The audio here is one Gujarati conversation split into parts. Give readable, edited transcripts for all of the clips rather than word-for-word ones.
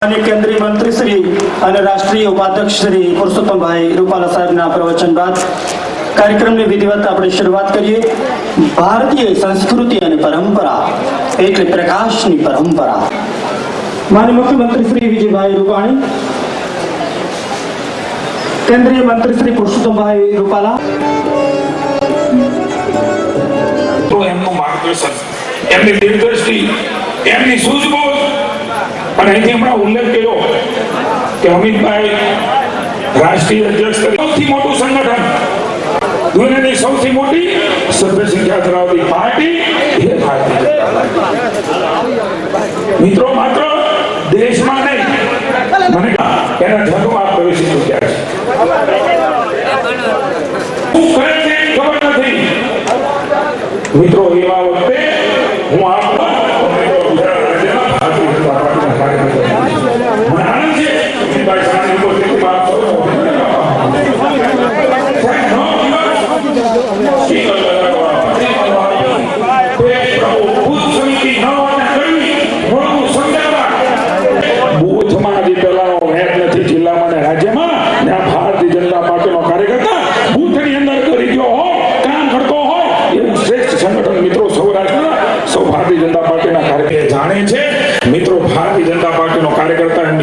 केंद्रीय मंत्री श्री અને રાષ્ટ્રીય ઉપાધ્યક્ષ શ્રી પુરુષોત્તમભાઈ રૂપાલા સાહેબના પ્રવચન બાદ કાર્યક્રમની વિધિવત આપણે શરૂઆત કરીએ। ભારતીય સંસ્કૃતિ અને પરંપરા એટલે પ્રકાશની પરંપરા। માનનીય મુખ્યમંત્રી શ્રી વિજયભાઈ રૂપાણી, કેન્દ્રીય મંત્રી શ્રી પુરુષોત્તમભાઈ રૂપાલા, તો એમનું માર્ગદર્શન, એમની દીર્ઘદ્રષ્ટિ, એમની સૂઝબૂઝ અને અહીંથી હમણાં ઉલ્લેખ કર્યો કે અમિતભાઈ રાષ્ટ્રીય અધ્યક્ષ સૌથી મોટું સંગઠન, દુનિયાની સૌથી મોટી સભ્ય સંખ્યા ધરાવતી પાર્ટી એ ભારતીય જનતા પાર્ટી। મિત્રો માત્ર દેશમાં નહીં, મને એના જન્મમાં પ્રવેશી ચૂક્યા છે। શું કરે છે ખબર નથી મિત્રો। એવા વખતે હું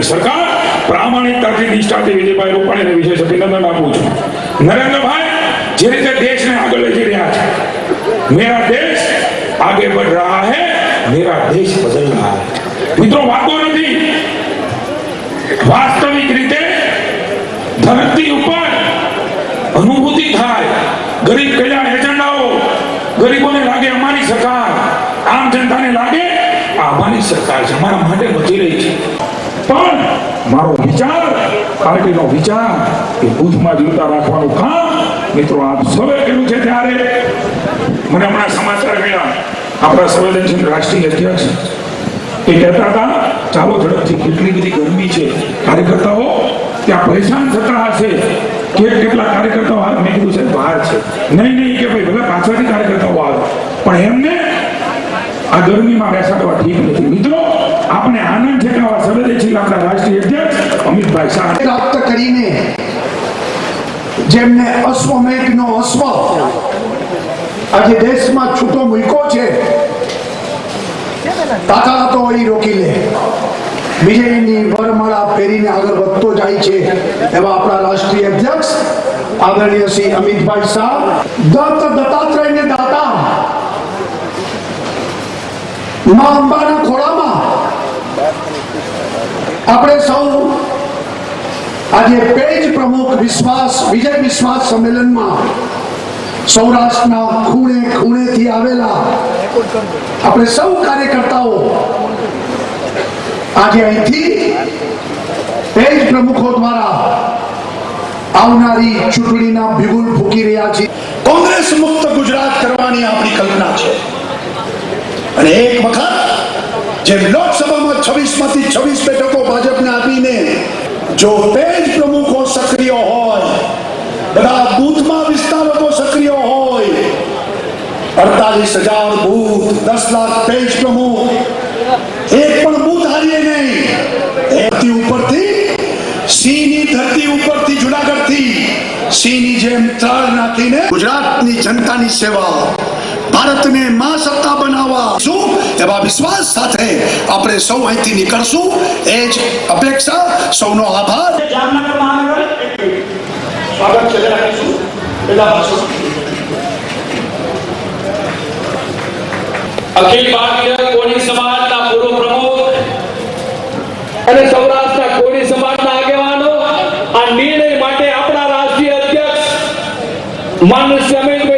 સરકાર પ્રામાણિકતાથી નિષ્ઠાથી વિજયભાઈ રૂપાણીને વિશેષ અભિનંદન આપું છું। નરેન્દ્રભાઈ જે રીતે દેશને આગળ લઈ જઈ રહ્યા છે, મેરા દેશ આગે बढ़ रहा है, मेरा देश बदल रहा है। મિત્રો વાતો નથી, વાસ્તવિક રીતે ધરતી ઉપર અનુભૂતિ થાય। ગરીબ કલ્યાણ એજન્ડાઓ ગરીબોને લાગે અમારી સરકાર, આમ જનતાને લાગે આ અમારી સરકાર છે, અમારા માટે બચી રહી છે। પણ મારો વિચાર, પાર્ટીનો વિચાર એ બુથમાં જીવતા રાખવાનું કામ મિત્રો આપ સૌએ કર્યું છે। ત્યારે મને હમણાં સમાચાર મળ્યા, આપણા સંવેદનશીલ રાષ્ટ્રીય અધ્યક્ષ એ કહેતા હતા ચાલો ઝડપથી, કેટલી બધી ગરમી છે, કાર્યકર્તાઓ ત્યાં પરેશાન થતા હશે, કેટલા કાર્યકર્તાઓ આવે, મેં કીધું છે બહાર છે, નહીં કે ભાઈ ભલે પાછળથી કાર્યકર્તાઓ આવે, પણ એમને આ ગરમીમાં બેસાડવા ઠીક નથી। મિત્રો આપણે આનંદ છે કે આવા સંવેદનશીલ આપણા રાષ્ટ્રીય અધ્યક્ષ અમિતભાઈ શાહ પ્રાપ્ત કરીને જેમને અશ્વમેઘનો અશ્વ આજે દેશમાં છૂટો મૂક્યો છે, તાકાતો વળી રોકી લે, વિજયની વરમાળા પહેરીને આગળ વધતો જાય છે એવા આપણા રાષ્ટ્રીય અધ્યક્ષ આદરણીય શ્રી અમિતભાઈ શાહ, દત્ત દત્તાત્રેયને દાતા, માં અંબાના ખોળામાં આપણે સૌ આજે પેજ પ્રમુખ વિજય વિશ્વાસ સંમેલનમાં સૌરાષ્ટ્રના ખૂણે ખૂણેથી આવેલા આપણે સૌ કાર્યકર્તાઓ આજે અહીંથી પેજ પ્રમુખો દ્વારા આવનારી ચૂંટણીના બિગુલ ફૂંકી રહ્યા છે। કોંગ્રેસ મુક્ત ગુજરાત કરવાની આપણી કલ્પના છે અને એક વખત જેમ લોકસભામાં 26 માંથી 26 બેઠકો ભાજપને આપીને જો પેજ પ્રમુખો સક્રિય હોય, બધા બૂથમાં વિસ્તારકો સક્રિય હોય, 48,000 બૂથ, 10 લાખ પેજ પ્રમુખ, એક પણ બૂથ હારીએ નહીં, ધરતી ઉપરથી સિંહની ધરતી ઉપરથી જુનાગઢથી સિંહની જેમ ત્રાળ નાખીને ગુજરાતની જનતાની સેવા, ભારતને મહાસત્તા બનાવવા શું એવા વિશ્વાસ સાથે આપણે સૌ અહીંથી નીકળશું, એ જ અપેક્ષા, સૌનો આભાર। જામનગર મહાનગર સ્વાગત છે રાખીશું પેલા ભાષણ। અખિલ ભારતીય કોળી સમાજના પૂર્વ પ્રમુખ અને સૌરાષ્ટ્રના કોળી સમાજના આગેવાનો આ નિર્ણય માટે આપણા રાષ્ટ્રીય અધ્યક્ષ માનનીય અમિતભાઈ